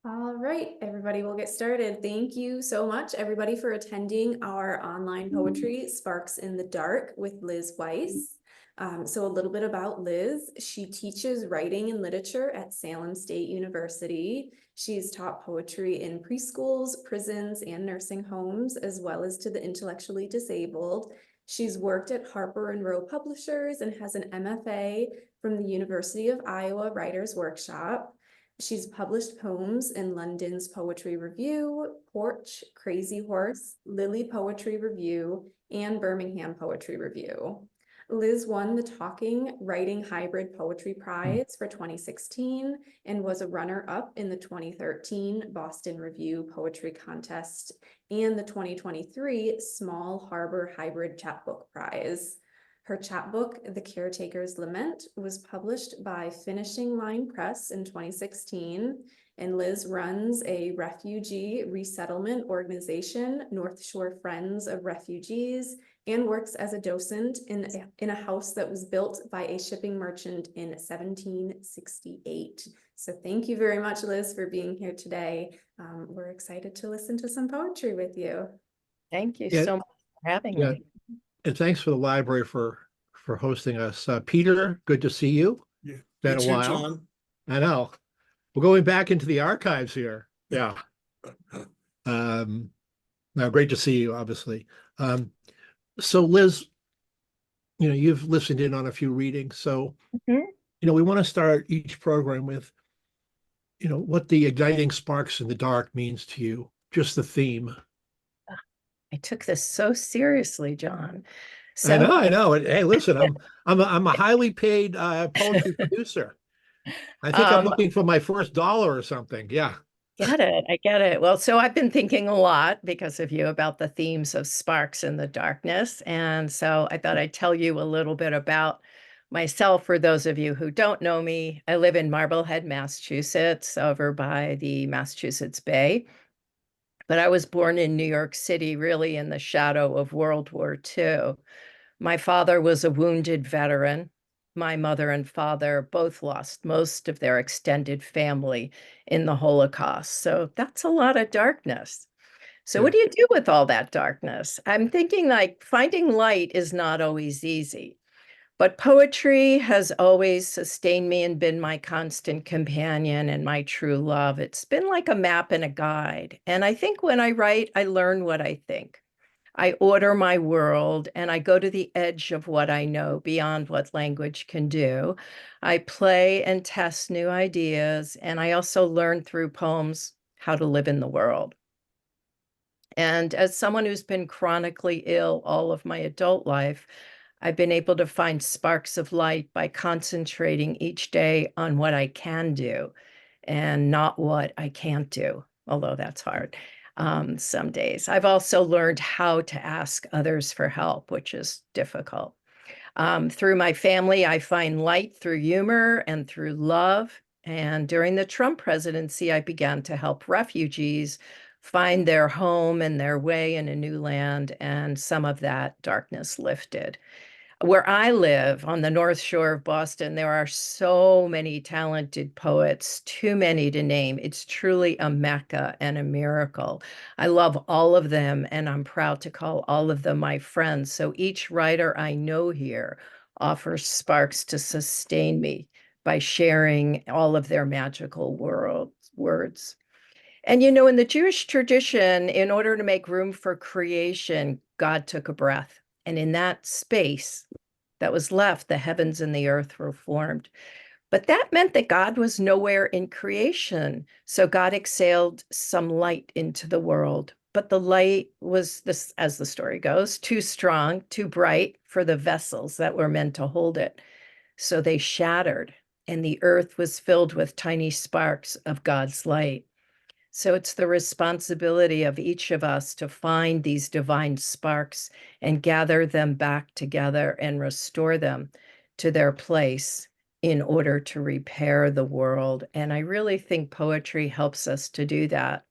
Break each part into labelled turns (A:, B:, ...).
A: All right, everybody, we'll get started. Thank you so much, everybody, for attending our online poetry Sparks in the Dark with Liz Weiss. So a little bit about Liz. She teaches writing and literature at Salem State University. She's taught poetry in preschools, prisons, and nursing homes, as well as to the intellectually disabled. She's worked at Harper and Row Publishers and has an MFA from the University of Iowa Writers Workshop. She's published poems in London's Poetry Review, Porch, Crazy Horse, Lily Poetry Review, and Birmingham Poetry Review. Liz won the Talking Writing Hybrid Poetry Prize for 2016 and was a runner-up in the 2013 Boston Review Poetry Contest and the 2023 Small Harbor Hybrid Chapbook Prize. Her chapbook, The Caretaker's Lament, was published by Finishing Line Press in 2016, and Liz runs a refugee resettlement organization, North Shore Friends of Refugees, and works as a docent in a house that was built by a shipping merchant in 1768. So thank you very much, Liz, for being here today. We're excited to listen to some poetry with you.
B: Thank you
C: Yeah,
B: so much for having
C: yeah.
B: me.
C: And thanks for the library for hosting us. Peter, good to see you.
D: Yeah.
C: Been a
D: You too,
C: while.
D: John.
C: I know. We're going back into the archives here. Yeah. Now great to see you, obviously. So Liz, you've listened in on a few readings. So,
B: Mhm.
C: we want to start each program with, what the igniting sparks in the dark means to you, just the theme.
B: I took this so seriously, John.
C: I know. Hey, listen, I'm a highly paid poetry producer. I think I'm looking for my first dollar or something. Yeah.
B: I get it. Well, so I've been thinking a lot because of you about the themes of sparks in the darkness. And so I thought I'd tell you a little bit about myself. For those of you who don't know me, I live in Marblehead, Massachusetts, over by the Massachusetts Bay. But I was born in New York City, really in the shadow of World War II. My father was a wounded veteran. My mother and father both lost most of their extended family in the Holocaust. So that's a lot of darkness. So what do you do with all that darkness? I'm thinking like finding light is not always easy. But poetry has always sustained me and been my constant companion and my true love. It's been like a map and a guide. And I think when I write, I learn what I think. I order my world and I go to the edge of what I know beyond what language can do. I play and test new ideas, and I also learn through poems how to live in the world. And as someone who's been chronically ill all of my adult life, I've been able to find sparks of light by concentrating each day on what I can do and not what I can't do, although that's hard some days. I've also learned how to ask others for help, which is difficult. Through my family, I find light through humor and through love. And during the Trump presidency, I began to help refugees find their home and their way in a new land, and some of that darkness lifted. Where I live on the North Shore of Boston, there are so many talented poets, too many to name. It's truly a mecca and a miracle. I love all of them, and I'm proud to call all of them my friends. So each writer I know here offers sparks to sustain me by sharing all of their magical words. And in the Jewish tradition, in order to make room for creation, God took a breath. And in that space that was left, the heavens and the earth were formed. But that meant that God was nowhere in creation. So God exhaled some light into the world. But the light was, this, as the story goes, too strong, too bright for the vessels that were meant to hold it. So they shattered, and the earth was filled with tiny sparks of God's light. So it's the responsibility of each of us to find these divine sparks and gather them back together and restore them to their place in order to repair the world. And I really think poetry helps us to do that.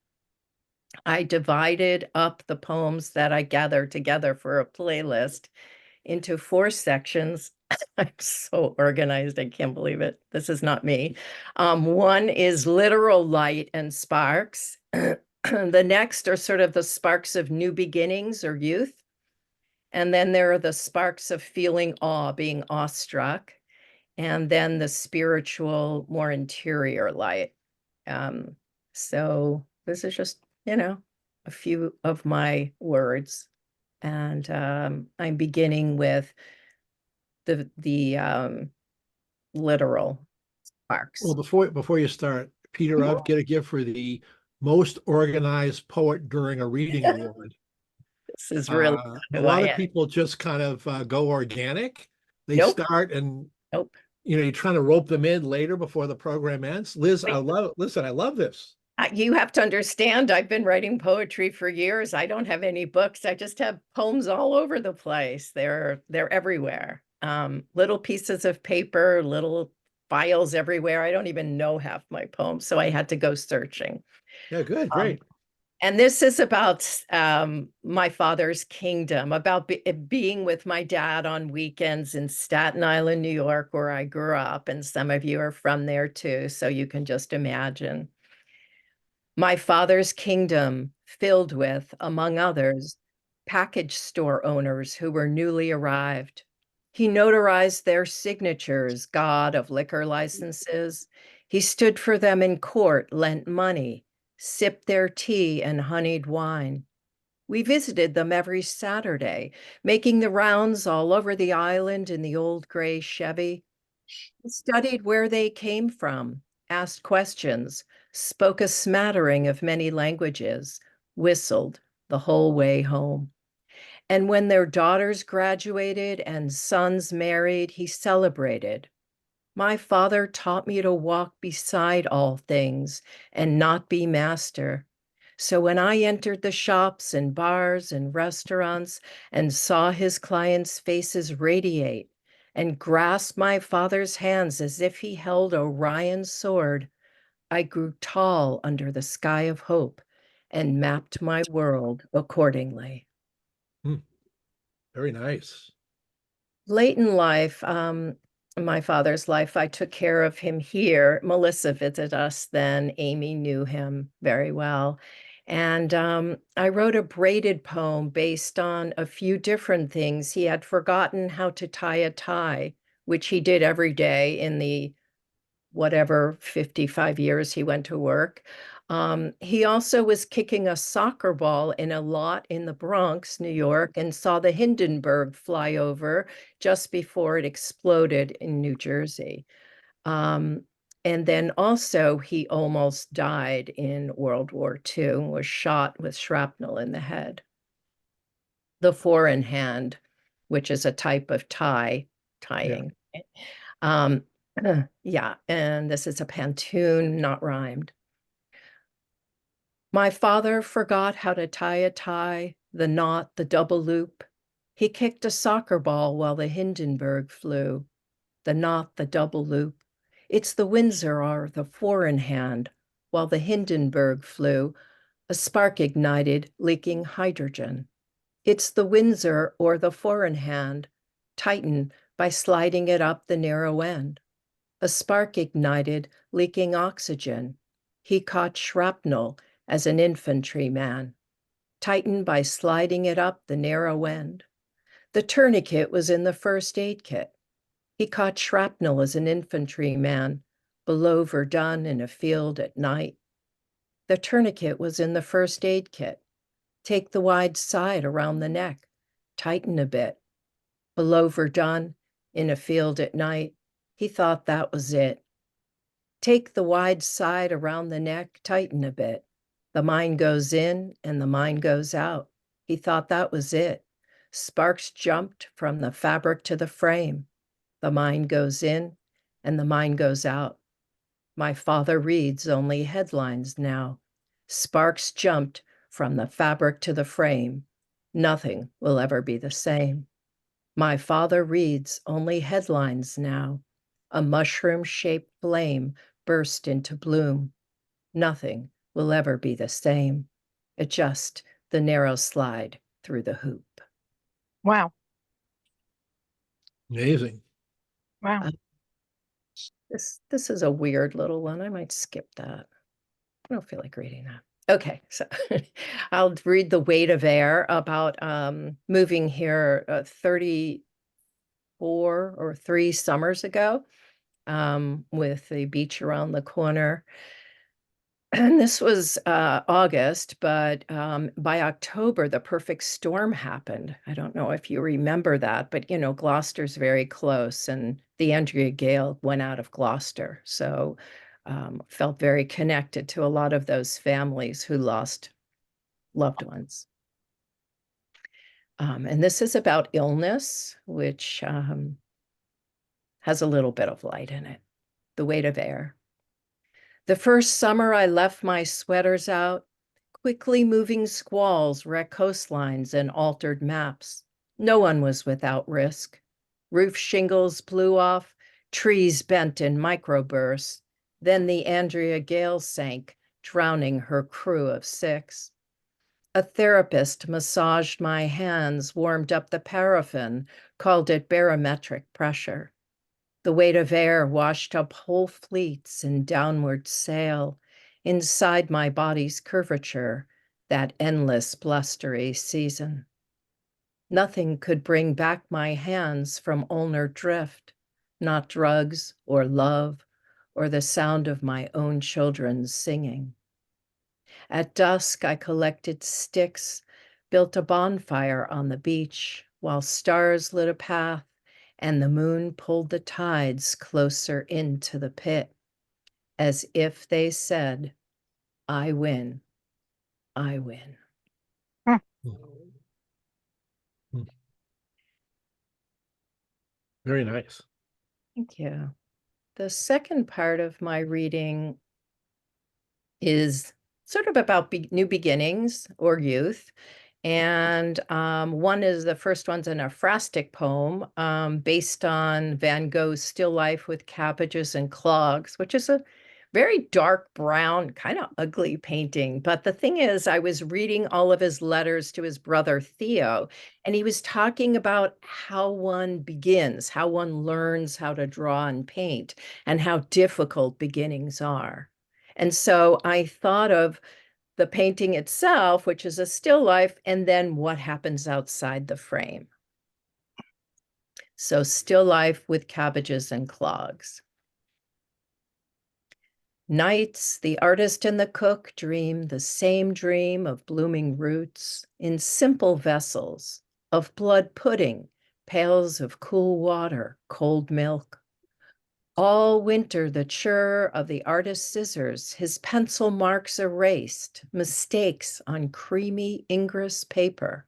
B: I divided up the poems that I gathered together for a playlist into 4 sections. I'm so organized. I can't believe it. This is not me. One is literal light and sparks. The next are sort of the sparks of new beginnings or youth. And then there are the sparks of feeling awe, being awestruck. And then the spiritual, more interior light. Um, so this is just, a few of my words. And I'm beginning with the literal sparks.
C: Well, before you start, Peter,
B: Mhm.
C: I've got a gift for the most organized poet during a reading award.
B: This is really
C: A
B: who I
C: lot of
B: am.
C: people just kind of go organic. They
B: Nope,
C: start and
B: nope.
C: you're trying to rope them in later before the program ends. Liz,
B: Wait,
C: I love this.
B: you have to understand, I've been writing poetry for years. I don't have any books. I just have poems all over the place. They're everywhere. Little pieces of paper, little files everywhere. I don't even know half my poems, so I had to go searching.
C: Yeah, good,
B: Um,
C: great.
B: And this is about my father's kingdom, about being with my dad on weekends in Staten Island, New York, where I grew up. And some of you are from there too, so you can just imagine. My father's kingdom filled with, among others, package store owners who were newly arrived. He notarized their signatures, god of liquor licenses. He stood for them in court, lent money, sipped their tea and honeyed wine. We visited them every Saturday, making the rounds all over the island in the old gray Chevy. We studied where they came from, asked questions, spoke a smattering of many languages, whistled the whole way home. And when their daughters graduated and sons married, he celebrated. My father taught me to walk beside all things and not be master. So when I entered the shops and bars and restaurants and saw his clients' faces radiate and grasped my father's hands as if he held Orion's sword, I grew tall under the sky of hope and mapped my world accordingly.
C: Hmm, very nice.
B: Late in life, my father's life, I took care of him here. Melissa visited us then. Amy knew him very well. And I wrote a braided poem based on a few different things. He had forgotten how to tie a tie, which he did every day in the whatever 55 years he went to work. He also was kicking a soccer ball in a lot in the Bronx, New York, and saw the Hindenburg fly over just before it exploded in New Jersey. Um, and then also he almost died in World War II, was shot with shrapnel in the head. The four in hand, which is a type of
C: Yeah.
B: tying. Um, yeah, and this is a pantoon, not rhymed. My father forgot how to tie a tie, the knot, the double loop. He kicked a soccer ball while the Hindenburg flew. The knot, the double loop. It's the Windsor or the four in hand. While the Hindenburg flew, a spark ignited, leaking hydrogen. It's the Windsor or the four in hand. Tighten by sliding it up the narrow end. A spark ignited, leaking oxygen. He caught shrapnel as an infantryman. Tighten by sliding it up the narrow end. The tourniquet was in the first aid kit. He caught shrapnel as an infantryman, below Verdun in a field at night. The tourniquet was in the first aid kit. Take the wide side around the neck. Tighten a bit. Below Verdun in a field at night. He thought that was it. Take the wide side around the neck, tighten a bit. The mind goes in and the mind goes out. He thought that was it. Sparks jumped from the fabric to the frame. The mind goes in and the mind goes out. My father reads only headlines now. Sparks jumped from the fabric to the frame. Nothing will ever be the same. My father reads only headlines now. A mushroom-shaped flame burst into bloom. Nothing will ever be the same. Adjust the narrow slide through the hoop.
D: Wow.
C: Amazing.
D: Wow.
B: This is a weird little one. I might skip that. I don't feel like reading that. Okay, so I'll read The Weight of Air about moving here 34 or 3 summers ago, with the beach around the corner. And this was August, but by October, the perfect storm happened. I don't know if you remember that, but you know, Gloucester's very close, and the Andrea Gale went out of Gloucester. So felt very connected to a lot of those families who lost loved ones. And this is about illness, which has a little bit of light in it. The Weight of Air. The first summer I left my sweaters out, quickly moving squalls wrecked coastlines and altered maps. No one was without risk. Roof shingles blew off, trees bent in microbursts. Then the Andrea Gale sank, drowning her crew of 6. A therapist massaged my hands, warmed up the paraffin, called it barometric pressure. The weight of air washed up whole fleets in downward sail, inside my body's curvature, that endless blustery season. Nothing could bring back my hands from ulnar drift, not drugs or love or the sound of my own children singing. At dusk, I collected sticks, built a bonfire on the beach, while stars lit a path and the moon pulled the tides closer into the pit, as if they said, I win, I win.
D: Hmm.
C: Very nice.
B: Thank you. The second part of my reading is sort of about new beginnings or youth. And the first one's an ekphrastic poem based on Van Gogh's Still Life with Cabbages and Clogs, which is a very dark brown, kind of ugly painting. But the thing is, I was reading all of his letters to his brother Theo, and he was talking about how one begins, how one learns how to draw and paint, and how difficult beginnings are. And so I thought of the painting itself, which is a still life, and then what happens outside the frame. So still life with cabbages and clogs. Nights, the artist and the cook dream the same dream of blooming roots in simple vessels, of blood pudding, pails of cool water, cold milk. All winter, the churr of the artist's scissors, his pencil marks erased, mistakes on creamy ingress paper.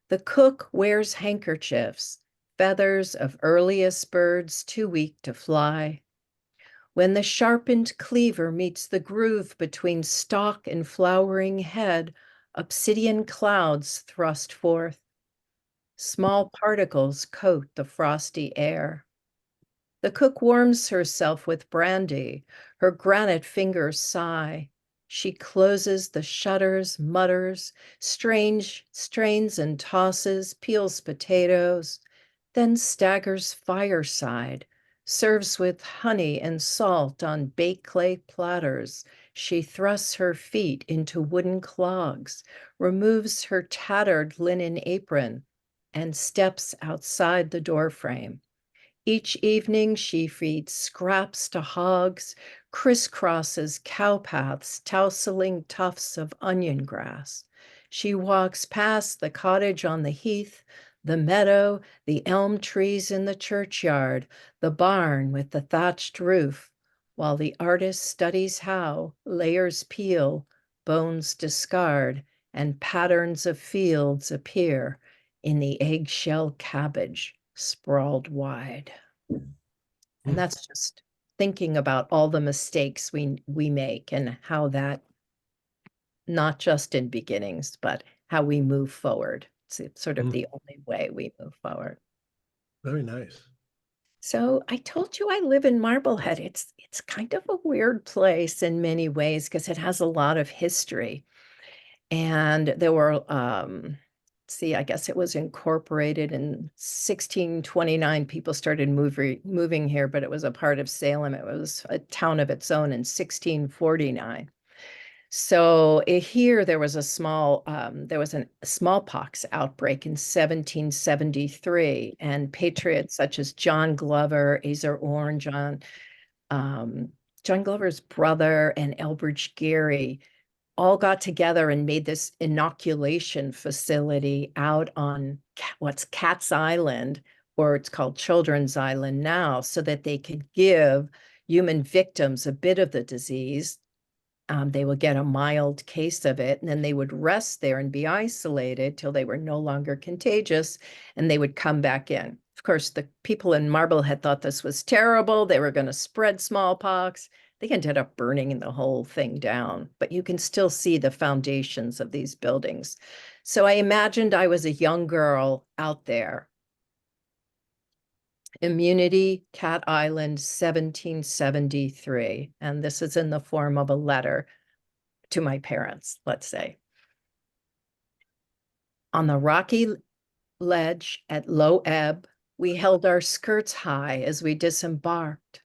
B: The cook wears handkerchiefs, feathers of earliest birds too weak to fly. When the sharpened cleaver meets the groove between stalk and flowering head, obsidian clouds thrust forth. Small particles coat the frosty air. The cook warms herself with brandy. Her granite fingers sigh. She closes the shutters, mutters, strains and tosses, peels potatoes, then staggers fireside, serves with honey and salt on baked clay platters. She thrusts her feet into wooden clogs, removes her tattered linen apron, and steps outside the doorframe. Each evening she feeds scraps to hogs, crisscrosses cow paths, tousling tufts of onion grass. She walks past the cottage on the heath, the meadow, the elm trees in the churchyard, the barn with the thatched roof, while the artist studies how layers peel, bones discard, and patterns of fields appear in the eggshell cabbage sprawled wide. And that's just thinking about all the mistakes we make and how that, not just in beginnings, but how we move forward. It's sort of the only way we move forward.
C: Very nice.
B: So I told you I live in Marblehead. It's kind of a weird place in many ways because it has a lot of history. And there were see, I guess it was incorporated in 1629. People started moving here, but it was a part of Salem. It was a town of its own in 1649. So here there was a smallpox outbreak in 1773, and patriots such as John Glover, Asa Orne, John Glover's brother, and Elbridge Gerry all got together and made this inoculation facility out on what's Cat's Island, or it's called Children's Island now, so that they could give human victims a bit of the disease. They would get a mild case of it, and then they would rest there and be isolated till they were no longer contagious, and they would come back in. Of course, the people in Marblehead thought this was terrible. They were going to spread smallpox. They ended up burning the whole thing down, but you can still see the foundations of these buildings. So I imagined I was a young girl out there. Immunity, Cat Island, 1773. And this is in the form of a letter to my parents, let's say. On the rocky ledge at low ebb, we held our skirts high as we disembarked,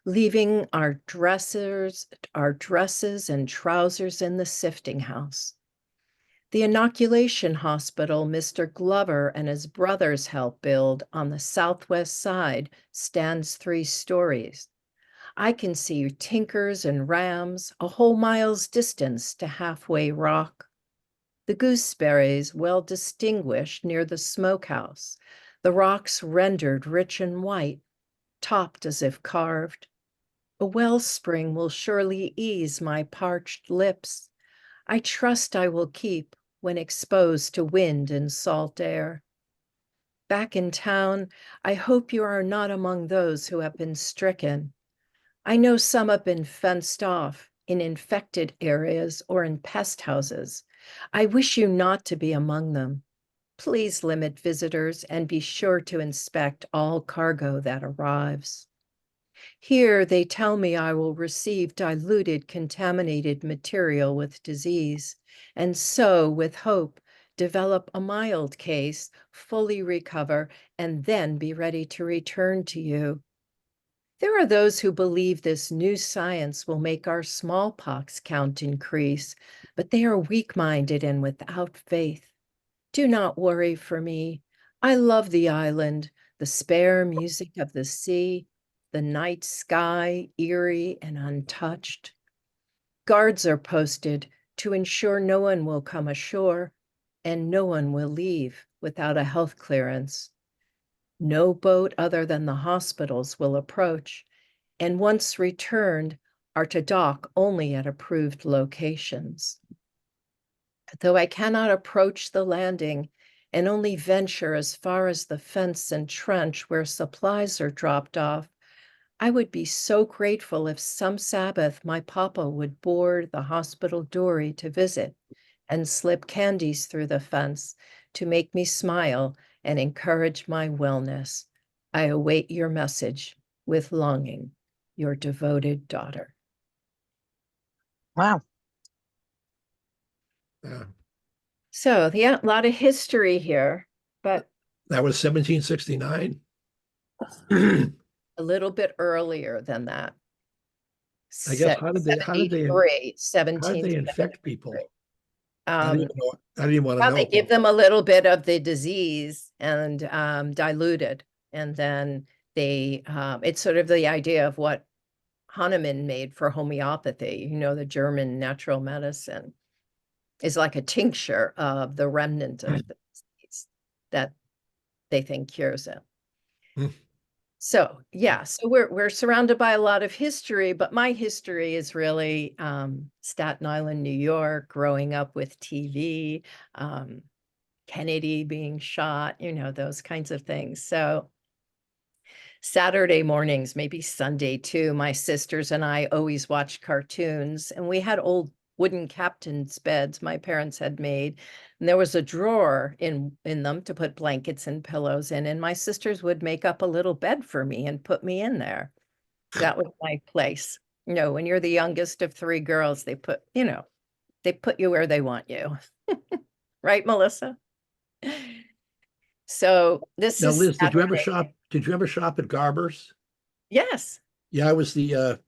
B: leaving our dresses and trousers in the sifting house. The inoculation hospital Mr. Glover and his brothers helped build on the southwest side stands 3 stories. I can see tinkers and rams a whole mile's distance to Halfway Rock. The gooseberries well distinguished near the smokehouse, the rocks rendered rich and white, topped as if carved. A wellspring will surely ease my parched lips. I trust I will keep when exposed to wind and salt air. Back in town, I hope you are not among those who have been stricken. I know some have been fenced off in infected areas or in pest houses. I wish you not to be among them. Please limit visitors and be sure to inspect all cargo that arrives. Here they tell me I will receive diluted, contaminated material with disease, and so, with hope, develop a mild case, fully recover, and then be ready to return to you. There are those who believe this new science will make our smallpox count increase, but they are weak-minded and without faith. Do not worry for me. I love the island, the spare music of the sea, the night sky, eerie and untouched. Guards are posted to ensure no one will come ashore and no one will leave without a health clearance. No boat other than the hospitals will approach, and once returned are to dock only at approved locations. Though I cannot approach the landing and only venture as far as the fence and trench where supplies are dropped off, I would be so grateful if some Sabbath my papa would board the hospital dory to visit and slip candies through the fence to make me smile and encourage my wellness. I await your message with longing. Your devoted daughter.
D: Wow.
C: Yeah.
B: So yeah, a lot of history here, but
C: That was 1769.
B: a little bit earlier than that.
C: I guess how did they
B: 1773.
C: infect people? I
B: Um,
C: didn't even want to
B: well,
C: know.
B: they give them a little bit of the disease and diluted, and then they it's sort of the idea of what Hahnemann made for homeopathy, the German natural medicine is like a tincture of the remnant of the disease that they think cures it.
C: Hmm.
B: So yeah, so we're surrounded by a lot of history, but my history is really Staten Island, New York, growing up with TV, Kennedy being shot, those kinds of things. So Saturday mornings, maybe Sunday too, my sisters and I always watched cartoons, and we had old wooden captain's beds my parents had made, and there was a drawer in them to put blankets and pillows in, and my sisters would make up a little bed for me and put me in there. That was my place. When you're the youngest of 3 girls, they put you where they want you. Right, Melissa? So this
C: Now,
B: is
C: Liz,
B: Saturday.
C: did you ever shop at Garber's?
B: Yes.
C: Yeah, I was the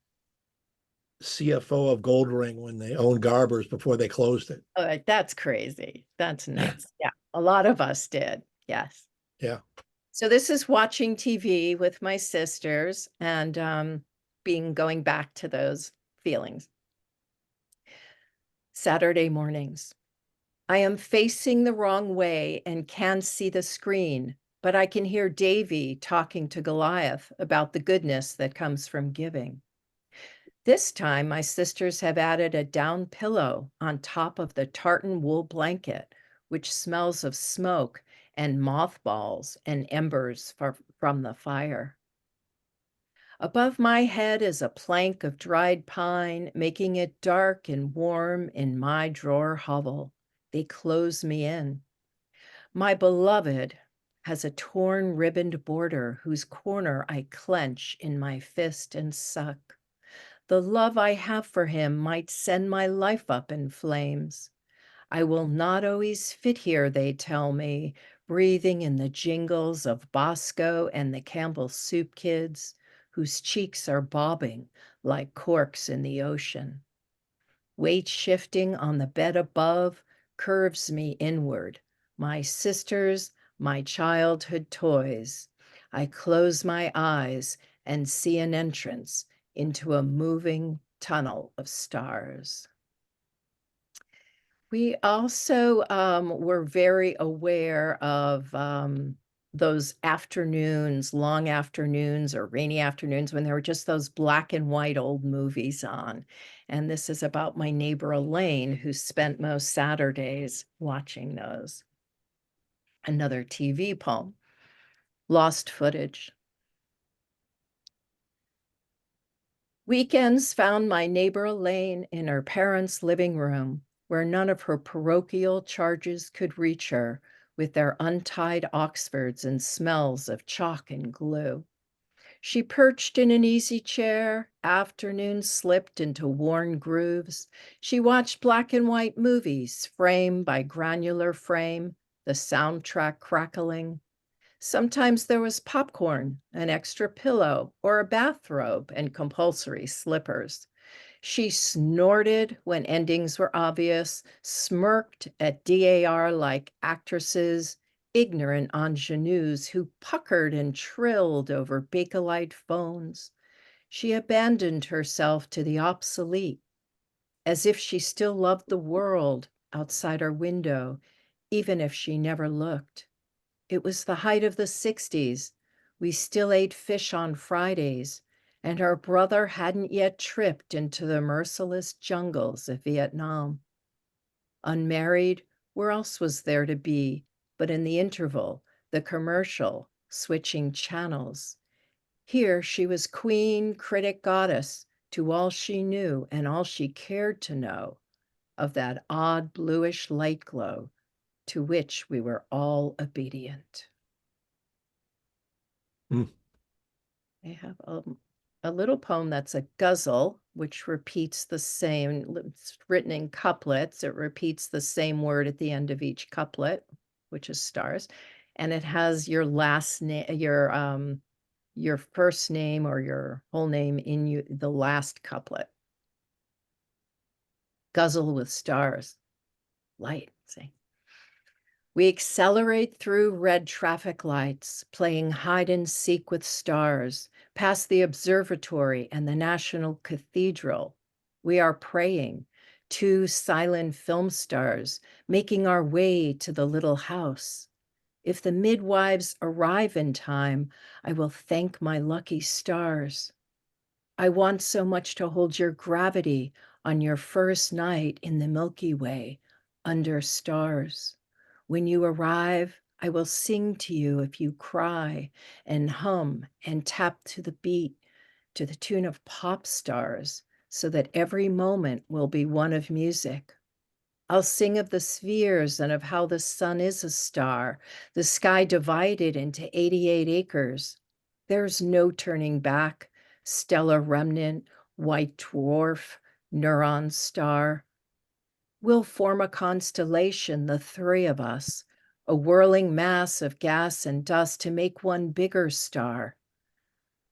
C: CFO of Gold Ring when they owned Garber's before they closed it.
B: That's crazy. That's nuts. Yeah. A lot of us did. Yes.
C: Yeah.
B: So this is watching TV with my sisters and going back to those feelings. Saturday mornings. I am facing the wrong way and can see the screen, but I can hear Davy talking to Goliath about the goodness that comes from giving. This time, my sisters have added a down pillow on top of the tartan wool blanket, which smells of smoke and mothballs and embers from the fire. Above my head is a plank of dried pine, making it dark and warm in my drawer hovel. They close me in. My beloved has a torn ribboned border whose corner I clench in my fist and suck. The love I have for him might send my life up in flames. I will not always fit here, they tell me, breathing in the jingles of Bosco and the Campbell Soup Kids, whose cheeks are bobbing like corks in the ocean. Weight shifting on the bed above curves me inward. My sisters, my childhood toys. I close my eyes and see an entrance into a moving tunnel of stars. We also were very aware of those afternoons, long afternoons or rainy afternoons when there were just those black and white old movies on. And this is about my neighbor Elaine, who spent most Saturdays watching those. Another TV poem, Lost Footage. Weekends found my neighbor Elaine in her parents' living room, where none of her parochial charges could reach her with their untied Oxfords and smells of chalk and glue. She perched in an easy chair, afternoons slipped into worn grooves. She watched black and white movies, frame by granular frame, the soundtrack crackling. Sometimes there was popcorn, an extra pillow, or a bathrobe and compulsory slippers. She snorted when endings were obvious, smirked at DAR like actresses, ignorant ingenues who puckered and trilled over Bakelite phones. She abandoned herself to the obsolete, as if she still loved the world outside her window, even if she never looked. It was the height of the 60s. We still ate fish on Fridays, and our brother hadn't yet tripped into the merciless jungles of Vietnam. Unmarried, where else was there to be but in the interval, the commercial, switching channels? Here she was queen, critic, goddess to all she knew and all she cared to know of that odd bluish light glow to which we were all obedient.
C: Mm.
B: I have a little poem that's a guzzle, which repeats the same, it's written in couplets. It repeats the same word at the end of each couplet, which is stars. And it has your last name, your first name or your whole name in the last couplet. Guzzle with stars, light, say. We accelerate through red traffic lights, playing hide and seek with stars, past the observatory and the National Cathedral. We are praying, two silent film stars, making our way to the little house. If the midwives arrive in time, I will thank my lucky stars. I want so much to hold your gravity on your first night in the Milky Way, under stars. When you arrive, I will sing to you if you cry, and hum and tap to the beat, to the tune of pop stars, so that every moment will be one of music. I'll sing of the spheres and of how the sun is a star, the sky divided into 88 acres. There's no turning back, stellar remnant, white dwarf, neuron star. We'll form a constellation, the three of us, a whirling mass of gas and dust to make one bigger star.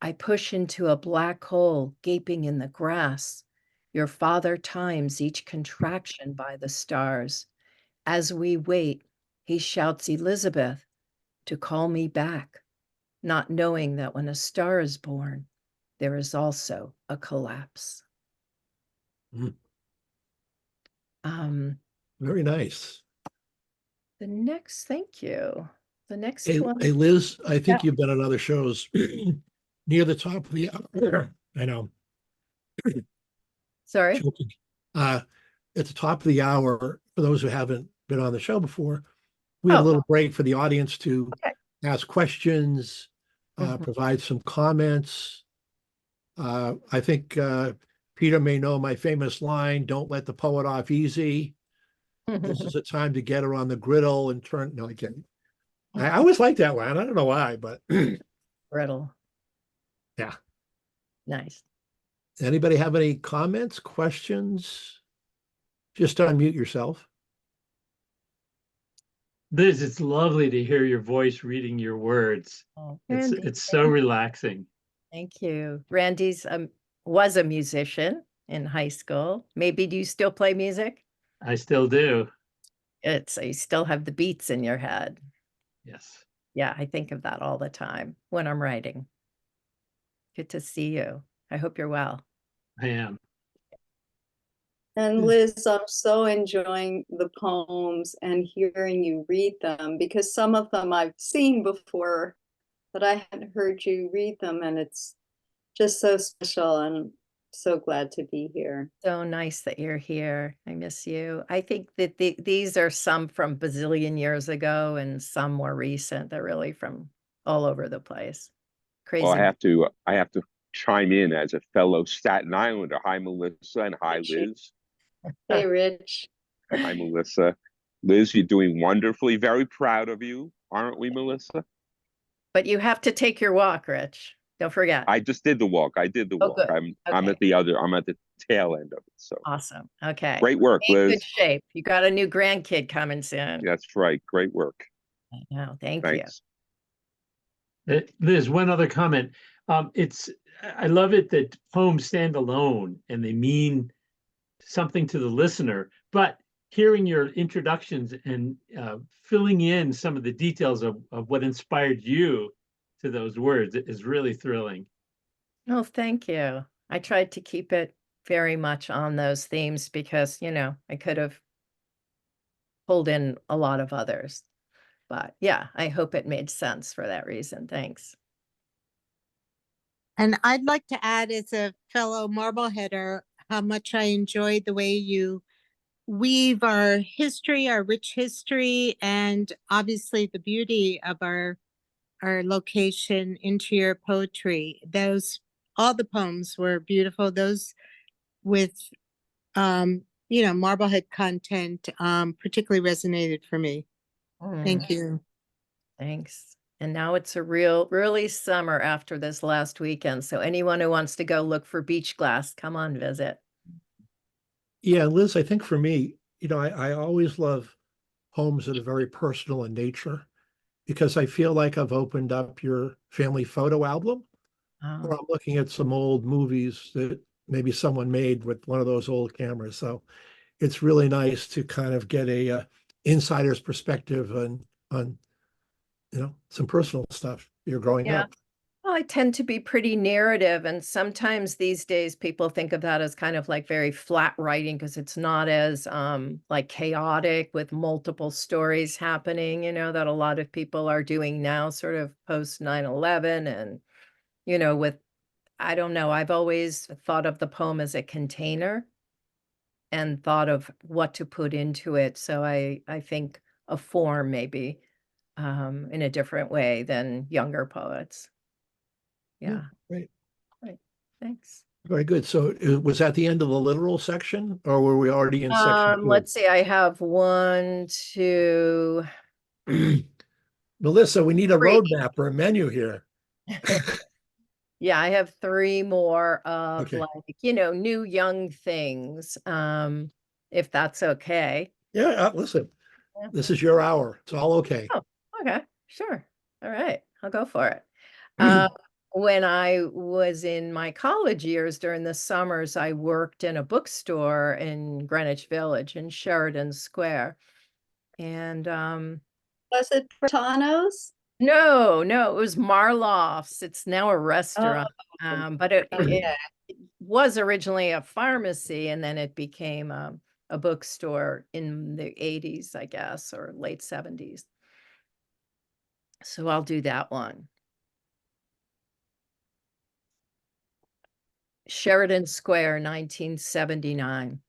B: I push into a black hole gaping in the grass. Your father times each contraction by the stars. As we wait, he shouts Elizabeth to call me back, not knowing that when a star is born, there is also a collapse.
C: Mm.
B: Um,
C: Very nice.
B: thank you. The next
C: Hey,
B: one.
C: hey, Liz, I think
B: Yeah.
C: you've been on other shows near the top of the hour. I know,
B: Sorry.
C: joking. Uh, at the top of the hour, for those who haven't been on the show before, we have a
B: Oh,
C: little break for the audience to
B: okay.
C: ask questions,
B: Mhm.
C: provide some comments. I think Peter may know my famous line, "Don't let the poet off easy." This is a time to get her on the griddle and turn. No, I can't. I always like that line. I don't know why, but
B: Riddle.
C: yeah.
B: Nice.
C: Anybody have any comments, questions? Just unmute yourself.
D: Liz, it's lovely to hear your voice reading your words.
B: Oh,
D: It's
B: Randy,
D: it's so relaxing.
B: thank you. Randy's was a musician in high school. Maybe do you still play music?
D: I still do.
B: It's you still have the beats in your head.
D: Yes,
B: Yeah, I think of that all the time when I'm writing. Good to see you. I hope you're well.
D: I am.
E: And Liz, I'm so enjoying the poems and hearing you read them because some of them I've seen before, but I hadn't heard you read them, and it's just so special. And I'm so glad to be here.
B: So nice that you're here. I miss you. I think that these are some from bazillion years ago and some more recent. They're really from all over the place. Crazy.
F: Well, I have to chime in as a fellow Staten Islander. Hi, Melissa, and hi, Liz.
E: Hey, Rich.
F: Hi, Melissa. Liz, you're doing wonderfully. Very proud of you, aren't we, Melissa?
B: But you have to take your walk, Rich. Don't forget.
F: I just did the walk. I did the
B: Oh,
F: walk.
B: good.
F: I'm
B: Okay.
F: I'm at the tail end of it. So
B: Awesome. Okay.
F: great work,
B: Be in good
F: Liz.
B: shape. You got a new grandkid coming soon.
F: That's right. Great work.
B: I know. Thank you.
F: Thanks.
D: Liz, one other comment. I love it that poems stand alone and they mean something to the listener, but hearing your introductions and filling in some of the details of what inspired you to those words is really thrilling.
B: Oh, thank you. I tried to keep it very much on those themes because, I could have pulled in a lot of others. But yeah, I hope it made sense for that reason. Thanks.
G: And I'd like to add, as a fellow Marbleheader, how much I enjoyed the way you weave our history, our rich history, and obviously the beauty of our location into your poetry. All the poems were beautiful. Those with, Marblehead content, particularly resonated for me. Thank you.
B: Thanks. And now it's a really summer after this last weekend. So anyone who wants to go look for beach glass, come on visit.
C: Yeah, Liz, I think for me, I always love poems that are very personal in nature because I feel like I've opened up your family photo album, or
B: Oh,
C: I'm looking at some old movies that maybe someone made with one of those old cameras. So it's really nice to kind of get a insider's perspective on some personal stuff you're growing
B: yeah.
C: up.
B: Well, I tend to be pretty narrative, and sometimes these days people think of that as kind of like very flat writing because it's not as like chaotic with multiple stories happening, that a lot of people are doing now, sort of post 9/11 and with I don't know, I've always thought of the poem as a container and thought of what to put into it. So I think a form maybe in a different way than younger poets. Yeah.
C: Great.
B: Right. Thanks.
C: Very good. So was that the end of the literal section, or were we already in section 2?
B: Let's see. I have 1, 2,
C: Melissa, we need a
B: 3.
C: roadmap or a menu here.
B: Yeah, I have 3 more of
C: Okay.
B: like, new young things. If that's okay.
C: Yeah, listen, This is your hour. It's all okay.
B: Oh, okay, sure. All right, I'll go for it. Uh, when I was in my college years during the summers, I worked in a bookstore in Greenwich Village in Sheridan Square. And
E: Was it Bertano's?
B: no, it was Marloff's. It's now a restaurant. But it
E: Okay.
B: was originally a pharmacy, and then it became a bookstore in the 80s, I guess, or late 70s. So I'll do that one. Sheridan Square, 1979.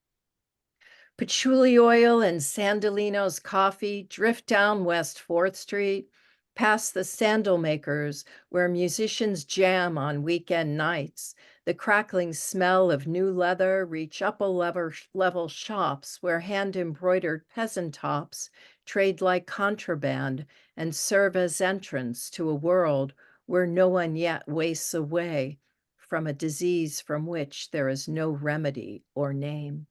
B: Patchouli oil and Sandalino's coffee drift down West 4th Street, past the sandal makers where musicians jam on weekend nights. The crackling smell of new leather reach upper level shops where hand-embroidered peasant tops trade like contraband and serve as entrance to a world where no one yet wastes away from a disease from which there is no remedy or name.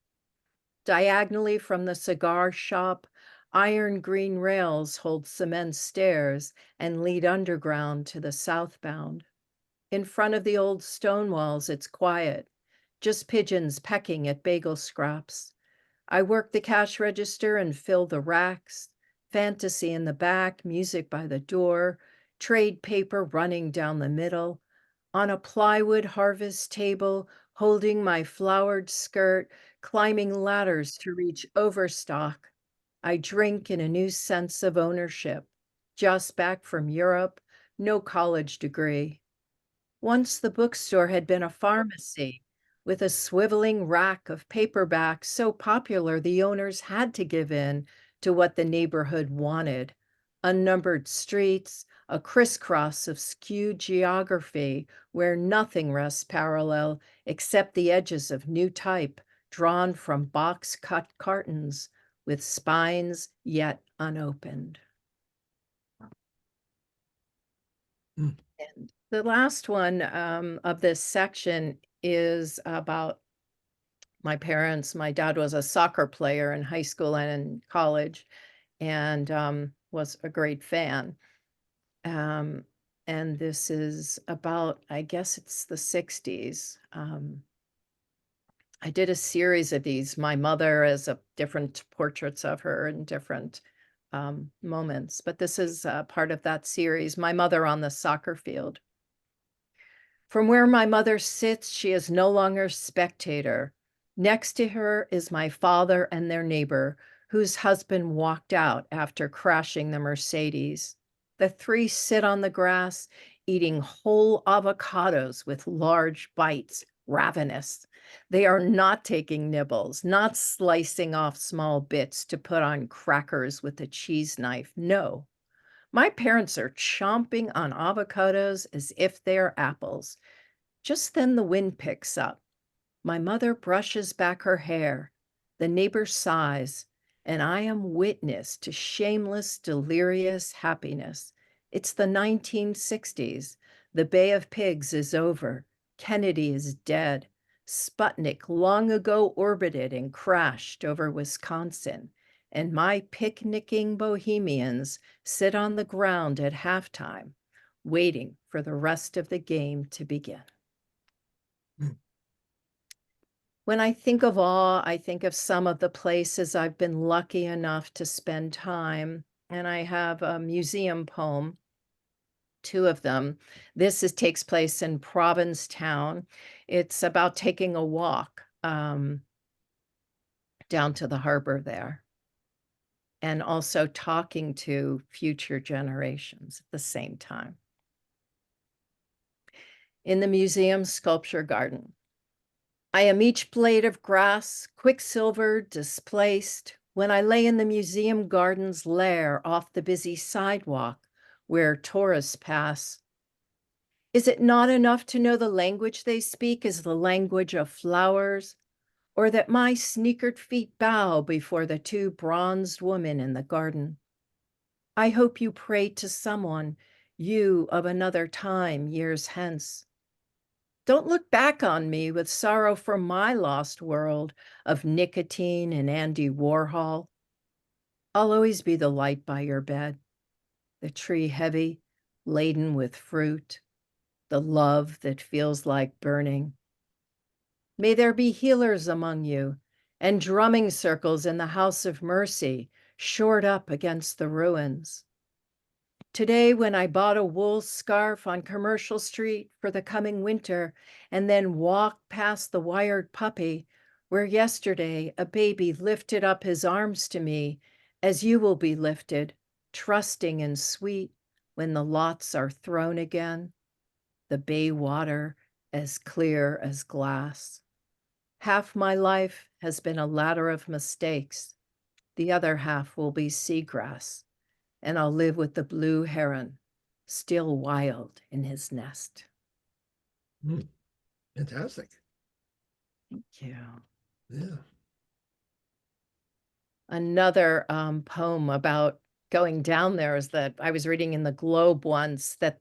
B: Diagonally from the cigar shop, iron green rails hold cement stairs and lead underground to the southbound. In front of the old stone walls, it's quiet, just pigeons pecking at bagel scraps. I work the cash register and fill the racks. Fantasy in the back, music by the door, trade paper running down the middle. On a plywood harvest table, holding my flowered skirt, climbing ladders to reach overstock. I drink in a new sense of ownership, just back from Europe, no college degree. Once the bookstore had been a pharmacy with a swiveling rack of paperbacks so popular the owners had to give in to what the neighborhood wanted. Unnumbered streets, a crisscross of skewed geography where nothing rests parallel except the edges of new type drawn from box-cut cartons with spines yet unopened.
C: Mm.
B: And the last one of this section is about my parents. My dad was a soccer player in high school and in college, and was a great fan. And this is about, I guess it's the 60s. I did a series of these, my mother as a different portraits of her in different moments, but this is part of that series, my mother on the soccer field. From where my mother sits, she is no longer spectator. Next to her is my father and their neighbor, whose husband walked out after crashing the Mercedes. The three sit on the grass, eating whole avocados with large bites, ravenous. They are not taking nibbles, not slicing off small bits to put on crackers with a cheese knife. No. My parents are chomping on avocados as if they're apples. Just then the wind picks up. My mother brushes back her hair. The neighbor sighs, and I am witness to shameless, delirious happiness. It's the 1960s. The Bay of Pigs is over. Kennedy is dead. Sputnik long ago orbited and crashed over Wisconsin. And my picnicking bohemians sit on the ground at halftime, waiting for the rest of the game to begin. When I think of awe, I think of some of the places I've been lucky enough to spend time, and I have a museum poem, two of them. Takes place in Provincetown. It's about taking a walk down to the harbor there, and also talking to future generations at the same time. In the museum sculpture garden, I am each blade of grass, quicksilver displaced, when I lay in the museum garden's lair off the busy sidewalk where tourists pass. Is it not enough to know the language they speak is the language of flowers, or that my sneakered feet bow before the two bronzed women in the garden? I hope you pray to someone, you of another time, years hence. Don't look back on me with sorrow for my lost world of nicotine and Andy Warhol. I'll always be the light by your bed, the tree heavy, laden with fruit, the love that feels like burning. May there be healers among you, and drumming circles in the house of mercy, shored up against the ruins. Today, when I bought a wool scarf on Commercial Street for the coming winter, and then walked past the wired puppy, where yesterday a baby lifted up his arms to me, as you will be lifted, trusting and sweet, when the lots are thrown again, the bay water as clear as glass. Half my life has been a ladder of mistakes. The other half will be seagrass, and I'll live with the blue heron, still wild in his nest.
C: Fantastic.
B: Thank you.
C: Yeah.
B: Another poem about going down there is that I was reading in the Globe once that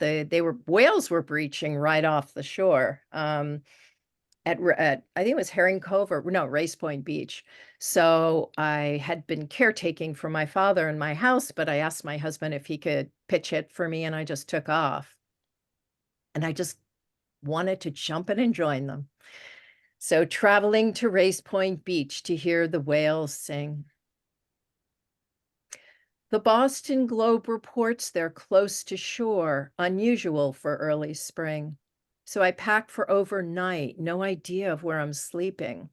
B: whales were breaching right off the shore. At I think it was Herring Cove or no, Race Point Beach. So I had been caretaking for my father in my house, but I asked my husband if he could pitch it for me, and I just took off. And I just wanted to jump in and join them. So traveling to Race Point Beach to hear the whales sing. The Boston Globe reports they're close to shore, unusual for early spring. So I pack for overnight, no idea of where I'm sleeping.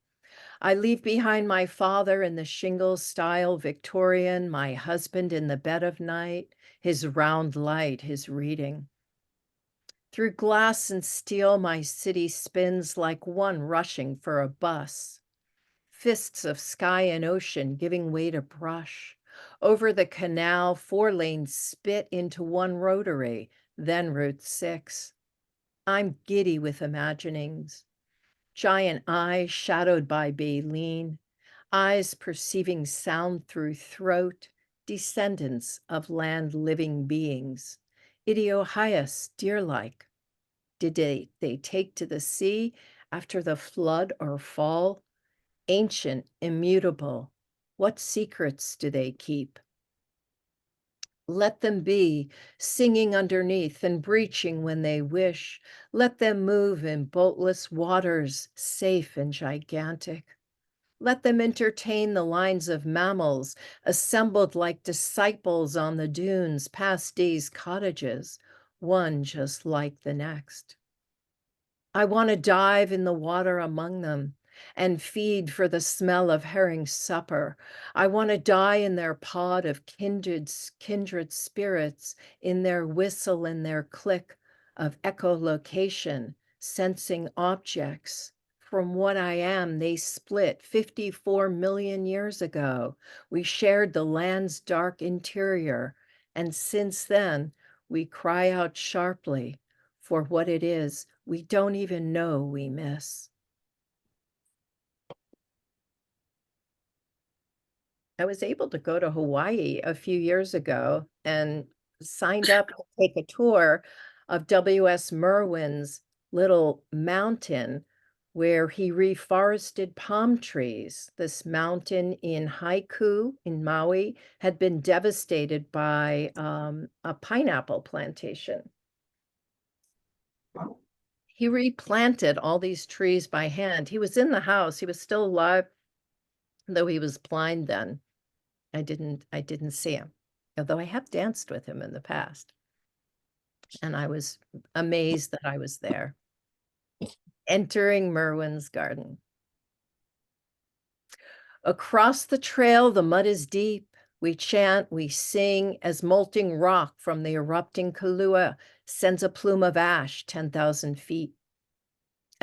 B: I leave behind my father in the shingle-style Victorian, my husband in the bed of night, his round light, his reading. Through glass and steel, my city spins like one rushing for a bus. Fists of sky and ocean giving way to brush. Over the canal, 4 lanes spit into one rotary, then Route 6. I'm giddy with imaginings. Giant eyes shadowed by baleen, eyes perceiving sound through throat, descendants of land-living beings. Idiohias, deer-like. Did they take to the sea after the flood or fall? Ancient, immutable, what secrets do they keep? Let them be, singing underneath and breaching when they wish. Let them move in boatless waters, safe and gigantic. Let them entertain the lines of mammals, assembled like disciples on the dunes past days' cottages, one just like the next. I want to dive in the water among them and feed for the smell of herring supper. I want to die in their pod of kindred spirits, in their whistle and their click of echolocation, sensing objects. From what I am, they split 54 million years ago. We shared the land's dark interior, and since then, we cry out sharply for what it is we don't even know we miss. I was able to go to Hawaii a few years ago and signed up to take a tour of W.S. Merwin's little mountain where he reforested palm trees. This mountain in Haiku in Maui had been devastated by a pineapple plantation. He replanted all these trees by hand. He was in the house. He was still alive, though he was blind then. I didn't see him, although I have danced with him in the past. And I was amazed that I was there. Entering Merwin's garden. Across the trail, the mud is deep. We chant, we sing as molting rock from the erupting Kailua sends a plume of ash 10,000 feet.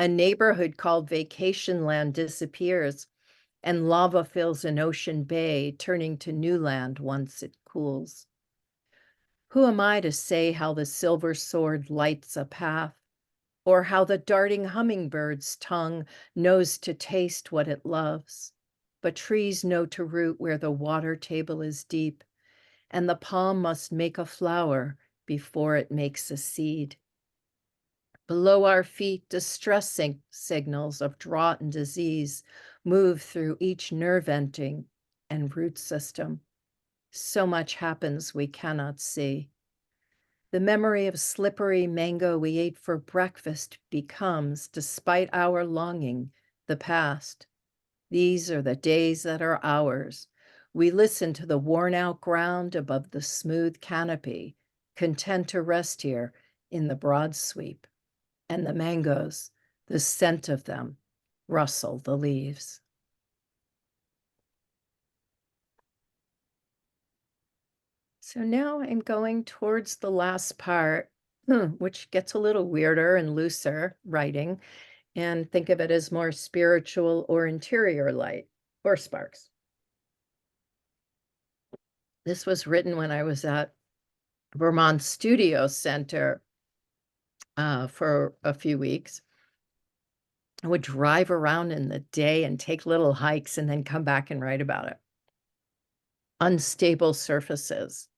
B: A neighborhood called Vacation Land disappears, and lava fills an ocean bay, turning to new land once it cools. Who am I to say how the silver sword lights a path, or how the darting hummingbird's tongue knows to taste what it loves? But trees know to root where the water table is deep, and the palm must make a flower before it makes a seed. Below our feet, distressing signals of drought and disease move through each nerve ending and root system. So much happens we cannot see. The memory of slippery mango we ate for breakfast becomes, despite our longing, the past. These are the days that are ours. We listen to the worn-out ground above the smooth canopy, content to rest here in the broad sweep. And the mangoes, the scent of them, rustle the leaves. So now I'm going towards the last part, which gets a little weirder and looser writing, and think of it as more spiritual or interior light or sparks. This was written when I was at Vermont Studio Center for a few weeks. I would drive around in the day and take little hikes and then come back and write about it. Unstable surfaces.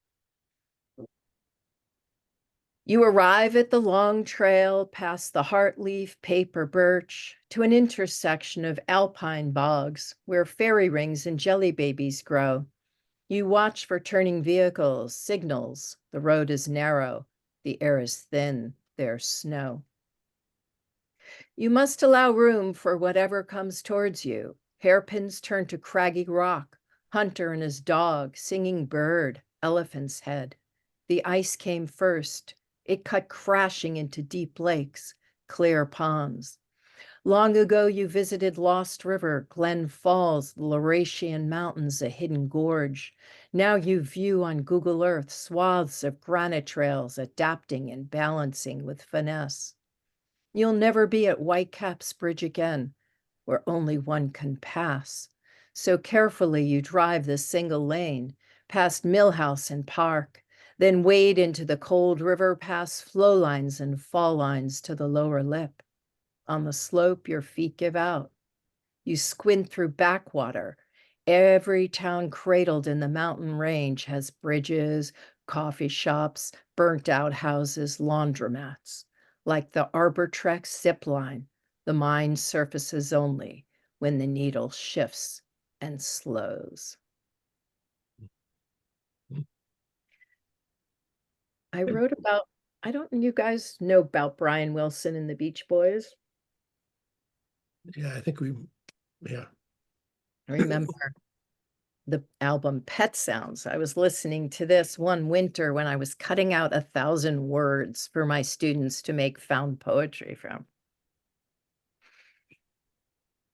B: You arrive at the long trail past the heartleaf paper birch to an intersection of alpine bogs where fairy rings and jelly babies grow. You watch for turning vehicles, signals. The road is narrow. The air is thin. There's snow. You must allow room for whatever comes towards you. Hairpins turn to craggy rock. Hunter and his dog, singing bird, elephant's head. The ice came first. It cut crashing into deep lakes, clear ponds. Long ago, you visited Lost River, Glen Falls, the Laurentian Mountains, a hidden gorge. Now you view on Google Earth swaths of granite trails, adapting and balancing with finesse. You'll never be at Whitecap's Bridge again, where only one can pass. So carefully you drive the single lane, past Millhouse and Park, then wade into the cold river past flow lines and fall lines to the lower lip. On the slope, your feet give out. You squint through backwater. Every town cradled in the mountain range has bridges, coffee shops, burnt out houses, laundromats. Like the Arbor Trek zip line, the mind surfaces only when the needle shifts and slows. I wrote about, you guys know about Brian Wilson and the Beach Boys?
C: Yeah, yeah.
B: I remember the album Pet Sounds. I was listening to this one winter when I was cutting out 1,000 words for my students to make found poetry from.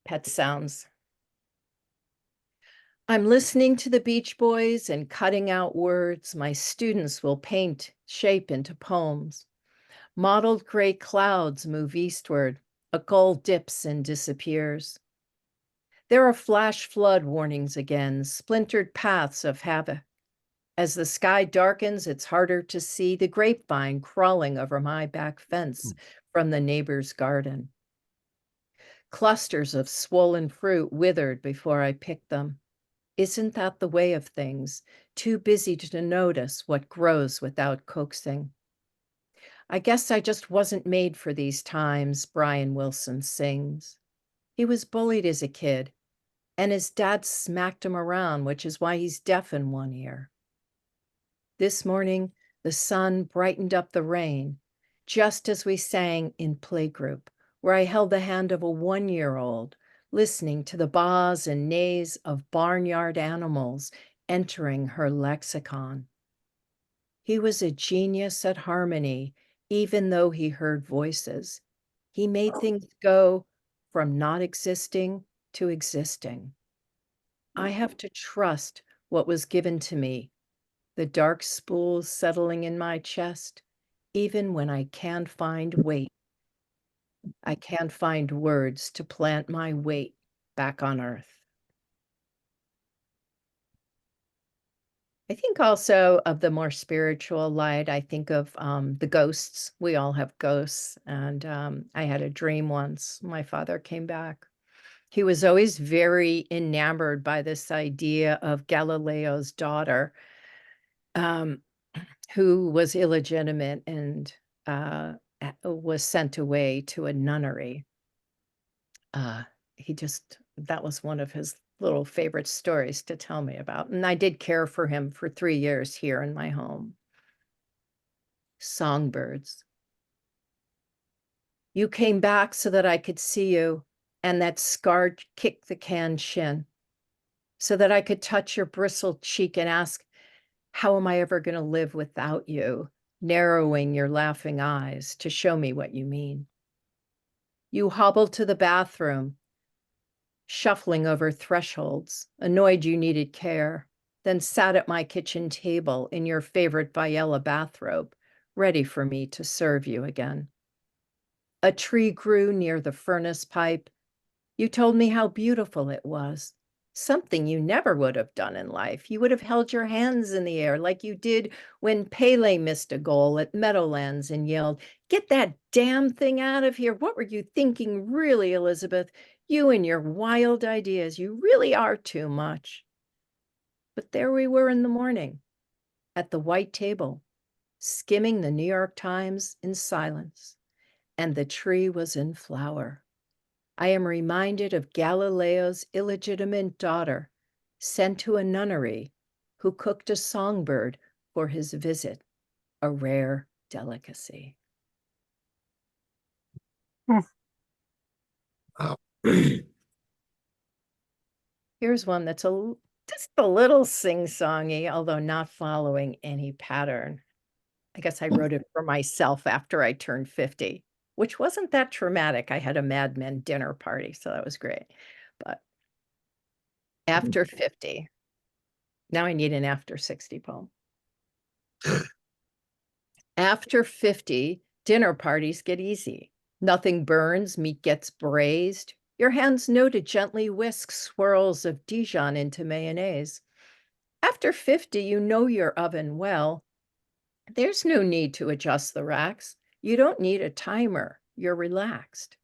B: Pet Sounds. I'm listening to the Beach Boys and cutting out words my students will paint shape into poems. Mottled gray clouds move eastward. A gull dips and disappears. There are flash flood warnings again, splintered paths of havoc. As the sky darkens, it's harder to see the grapevine crawling over my back fence from the neighbor's garden. Clusters of swollen fruit withered before I picked them. Isn't that the way of things? Too busy to notice what grows without coaxing. I guess I just wasn't made for these times, Brian Wilson sings. He was bullied as a kid, and his dad smacked him around, which is why he's deaf in one ear. This morning, the sun brightened up the rain, just as we sang in playgroup, where I held the hand of a 1-year-old, listening to the baas and neighs of barnyard animals entering her lexicon. He was a genius at harmony, even though he heard voices. He made things go from not existing to existing. I have to trust what was given to me, the dark spools settling in my chest, even when I can't find weight. I can't find words to plant my weight back on earth. I think also of the more spiritual light, I think of the ghosts. We all have ghosts. And I had a dream once. My father came back. He was always very enamored by this idea of Galileo's daughter, who was illegitimate and was sent away to a nunnery. That was one of his little favorite stories to tell me about. And I did care for him for 3 years here in my home. Songbirds. You came back so that I could see you and that scarred kick the can shin, so that I could touch your bristled cheek and ask, how am I ever going to live without you? Narrowing your laughing eyes to show me what you mean. You hobbled to the bathroom, shuffling over thresholds, annoyed you needed care, then sat at my kitchen table in your favorite Viella bathrobe, ready for me to serve you again. A tree grew near the furnace pipe. You told me how beautiful it was. Something you never would have done in life. You would have held your hands in the air like you did when Pele missed a goal at Meadowlands and yelled, "Get that damn thing out of here. What were you thinking, really, Elizabeth? You and your wild ideas. You really are too much." But there we were in the morning at the white table, skimming the New York Times in silence, and the tree was in flower. I am reminded of Galileo's illegitimate daughter, sent to a nunnery, who cooked a songbird for his visit, a rare delicacy.
C: Wow.
B: Here's one that's just a little sing-songy, although not following any pattern. I guess I wrote it for myself after I turned 50, which wasn't that traumatic. I had a Mad Men dinner party, so that was great. But after 50, now I need an after 60 poem. After 50, dinner parties get easy. Nothing burns, meat gets braised. Your hands know to gently whisk swirls of Dijon into mayonnaise. After 50, you know your oven well. There's no need to adjust the racks. You don't need a timer. You're relaxed.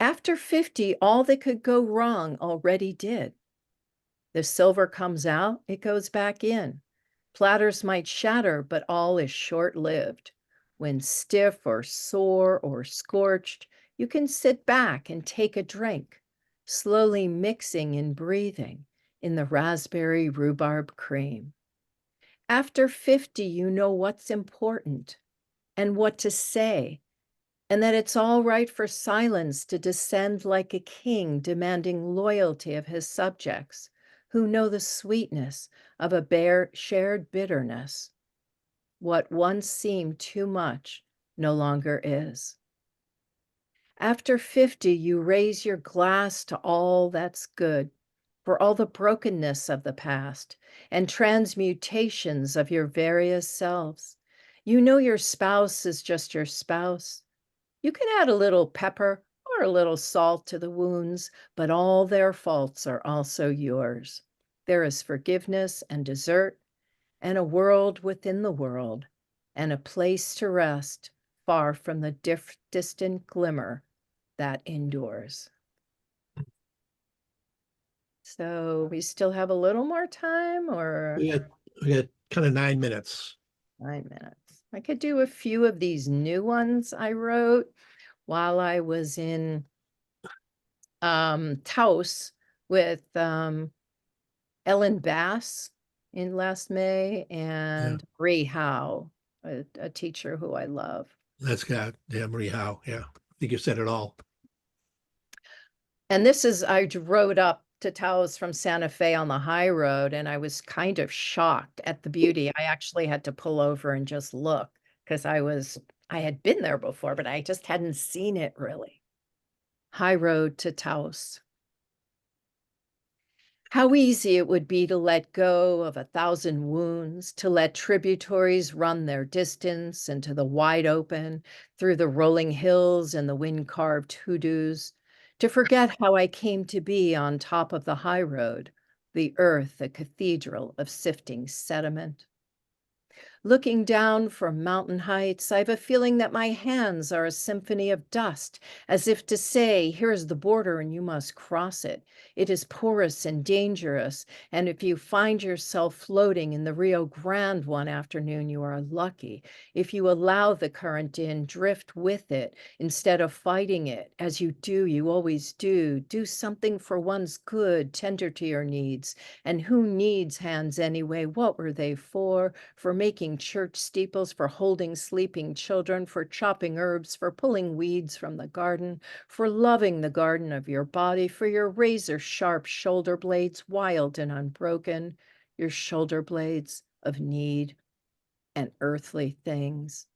B: After 50, all that could go wrong already did. The silver comes out, it goes back in. Platters might shatter, but all is short-lived. When stiff or sore or scorched, you can sit back and take a drink, slowly mixing and breathing in the raspberry rhubarb cream. After 50, you know what's important and what to say, and that it's all right for silence to descend like a king demanding loyalty of his subjects, who know the sweetness of a bare shared bitterness. What once seemed too much no longer is. After 50, you raise your glass to all that's good, for all the brokenness of the past and transmutations of your various selves. You know your spouse is just your spouse. You can add a little pepper or a little salt to the wounds, but all their faults are also yours. There is forgiveness and dessert, and a world within the world, and a place to rest far from the distant glimmer that endures. So we still have a little more time, or
C: We got kind of 9 minutes.
B: 9 minutes? I could do a few of these new ones I wrote while I was in Taos with Ellen Bass in last May and Ray Howe, a teacher who I love.
C: That's got, yeah, Marie Howe. Yeah. I think you said it all.
B: And this is, I rode up to Taos from Santa Fe on the high road, and I was kind of shocked at the beauty. I actually had to pull over and just look because I had been there before, but I just hadn't seen it really. High road to Taos. How easy it would be to let go of 1,000 wounds, to let tributaries run their distance into the wide open, through the rolling hills and the wind-carved hoodoos, to forget how I came to be on top of the high road, the earth a cathedral of sifting sediment. Looking down from mountain heights, I have a feeling that my hands are a symphony of dust, as if to say, here is the border and you must cross it. It is porous and dangerous, and if you find yourself floating in the Rio Grande one afternoon, you are lucky. If you allow the current in, drift with it instead of fighting it, as you do, you always do. Do something for one's good, tender to your needs. And who needs hands anyway? What were they for? For making church steeples, for holding sleeping children, for chopping herbs, for pulling weeds from the garden, for loving the garden of your body, for your razor sharp shoulder blades, wild and unbroken, your shoulder blades of need and earthly things.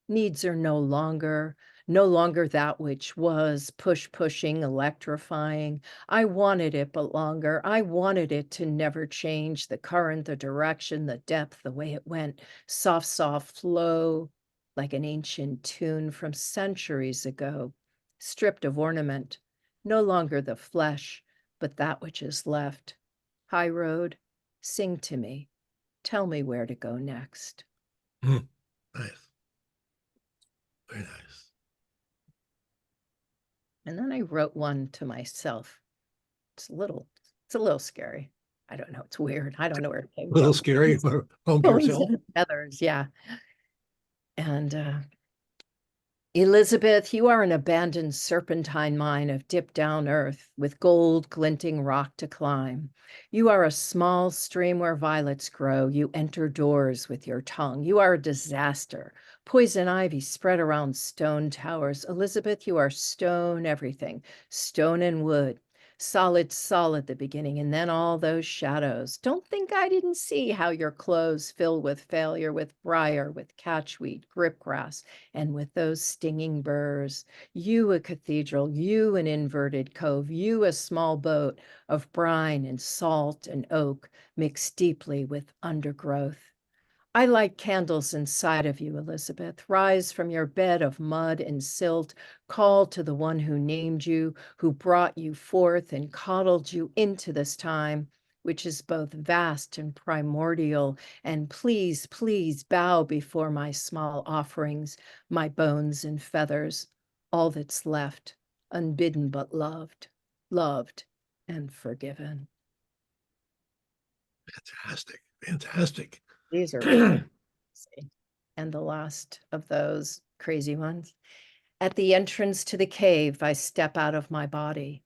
B: Needs are no longer that which was, pushing, electrifying. I wanted it but longer. I wanted it to never change the current, the direction, the depth, the way it went. Soft, soft flow, like an ancient tune from centuries ago, stripped of ornament, no longer the flesh, but that which is left. High road, sing to me. Tell me where to go next.
C: Nice. Very nice.
B: And then I wrote one to myself. It's a little scary. I don't know. It's weird. I don't know where it came
C: A little
B: from.
C: scary for home to
B: Bones
C: yourself.
B: and feathers, yeah. And Elizabeth, you are an abandoned serpentine mine of dip down earth with gold glinting rock to climb. You are a small stream where violets grow. You enter doors with your tongue. You are a disaster. Poison ivy spread around stone towers. Elizabeth, you are stone everything, stone and wood. Solid, the beginning, and then all those shadows. Don't think I didn't see how your clothes fill with failure, with briar, with catchweed, gripgrass, and with those stinging burrs. You a cathedral, you an inverted cove, you a small boat of brine and salt and oak mixed deeply with undergrowth. I light candles inside of you, Elizabeth. Rise from your bed of mud and silt. Call to the one who named you, who brought you forth and coddled you into this time, which is both vast and primordial. And please, please bow before my small offerings, my bones and feathers, all that's left, unbidden but loved, loved and forgiven.
C: Fantastic. Fantastic.
B: These are crazy. And the last of those crazy ones. At the entrance to the cave, I step out of my body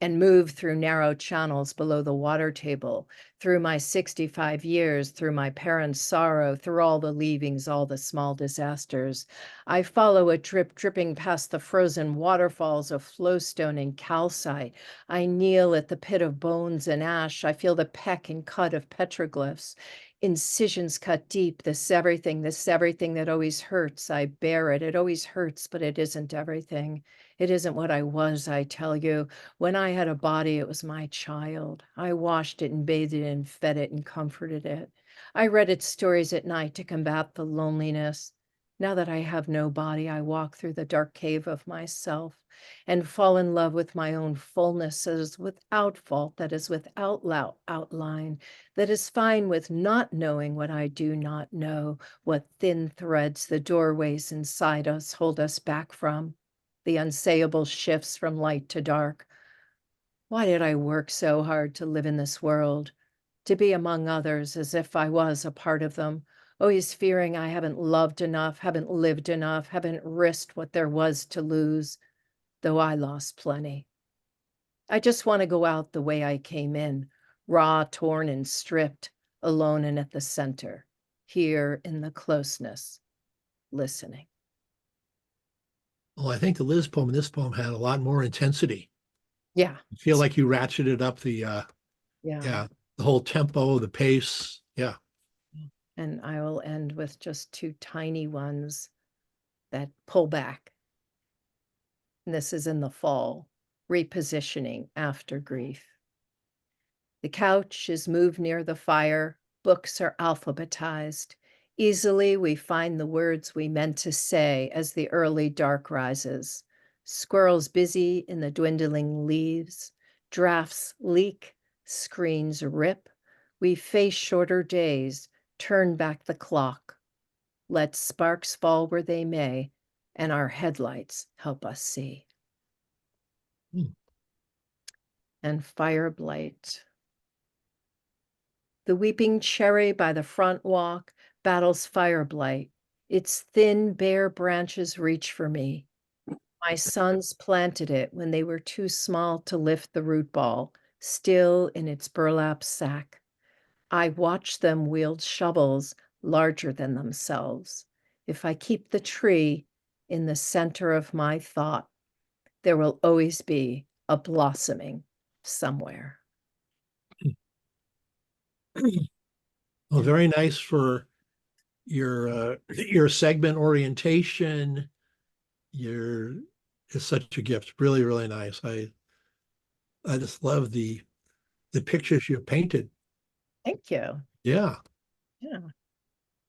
B: and move through narrow channels below the water table, through my 65 years, through my parents' sorrow, through all the leavings, all the small disasters. I follow a drip dripping past the frozen waterfalls of flowstone and calcite. I kneel at the pit of bones and ash. I feel the peck and cut of petroglyphs. Incisions cut deep, this everything that always hurts. I bear it. It always hurts, but it isn't everything. It isn't what I was, I tell you. When I had a body, it was my child. I washed it and bathed it and fed it and comforted it. I read its stories at night to combat the loneliness. Now that I have no body, I walk through the dark cave of myself and fall in love with my own fullness that is without fault, that is without outline, that is fine with not knowing what I do not know, what thin threads the doorways inside us hold us back from, the unsayable shifts from light to dark. Why did I work so hard to live in this world, to be among others as if I was a part of them, always fearing I haven't loved enough, haven't lived enough, haven't risked what there was to lose, though I lost plenty. I just want to go out the way I came in, raw, torn, and stripped, alone and at the center, here in the closeness, listening.
C: Well, I think the Liz poem and this poem had a lot more intensity.
B: Yeah.
C: I feel like you ratcheted up the
B: Yeah.
C: the whole tempo, the pace. Yeah.
B: And I will end with just two tiny ones that pull back. And this is in the fall, repositioning after grief. The couch is moved near the fire. Books are alphabetized. Easily we find the words we meant to say as the early dark rises. Squirrels busy in the dwindling leaves. Drafts leak, screens rip. We face shorter days, turn back the clock, Let sparks fall where they may, and our headlights help us see.
C: Hmm.
B: And fire blight. The weeping cherry by the front walk battles fire blight. Its thin, bare branches reach for me. My sons planted it when they were too small to lift the root ball, still in its burlap sack. I watch them wield shovels larger than themselves. If I keep the tree in the center of my thought, there will always be a blossoming somewhere.
C: Well, very nice for your segment orientation. Your is such a gift. Really, really nice. I just love the pictures you painted.
B: Thank you.
C: Yeah.
B: Yeah.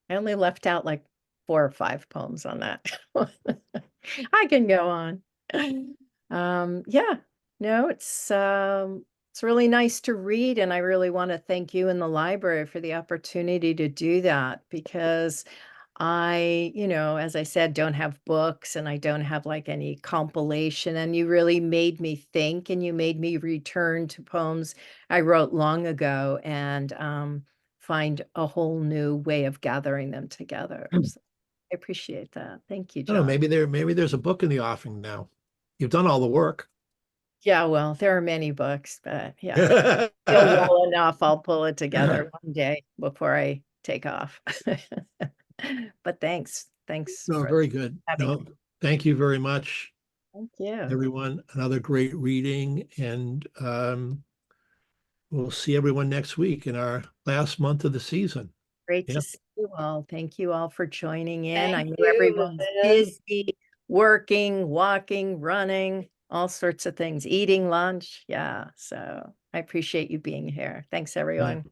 B: I only left out like 4 or 5 poems on that. I can go on. Yeah, no, it's really nice to read, and I really want to thank you in the library for the opportunity to do that because I, as I said, don't have books and I don't have like any compilation, and you really made me think and you made me return to poems I wrote long ago and find a whole new way of gathering them together. So I appreciate that. Thank you,
C: I don't know,
B: John.
C: maybe there's a book in the offing now. You've done all the work.
B: Yeah, well, there are many books, but yeah, feel well enough. I'll pull it together one day before I take off. But thanks. Thanks
C: No,
B: for
C: very good.
B: having
C: No,
B: me.
C: thank you very much,
B: Thank you.
C: everyone. Another great reading, and we'll see everyone next week in our last month of the season.
B: Great to
C: Yep.
B: see you all. Thank you all for joining in. I
E: Thank
B: know
E: you,
B: everyone's
E: Liz.
B: busy, working, walking, running, all sorts of things, eating lunch. Yeah, so I appreciate you being here. Thanks, everyone.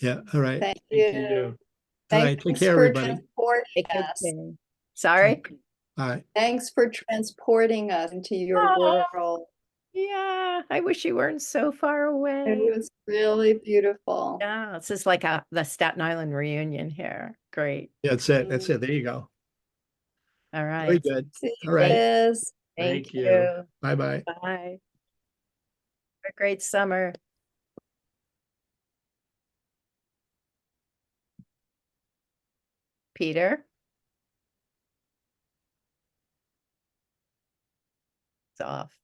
C: Yeah. All right.
E: Thank
D: Thank
E: you.
D: you.
C: All right. Take
E: Thanks
C: care,
E: for
C: everybody.
E: transporting
B: Take good
E: us.
B: care. Sorry?
C: All right.
E: Thanks for transporting us into your
B: Oh,
E: world.
B: yeah, I wish you weren't so far away.
E: It was really beautiful.
B: Yeah, this is like the Staten Island reunion here. Great.
C: Yeah, that's it. That's it. There you go.
B: All
C: Very
B: right.
C: good.
E: See
C: All right.
E: Liz.
B: Thank
D: Thank you.
B: you.
C: Bye-bye.
B: Bye. Have a great summer. Peter? It's off.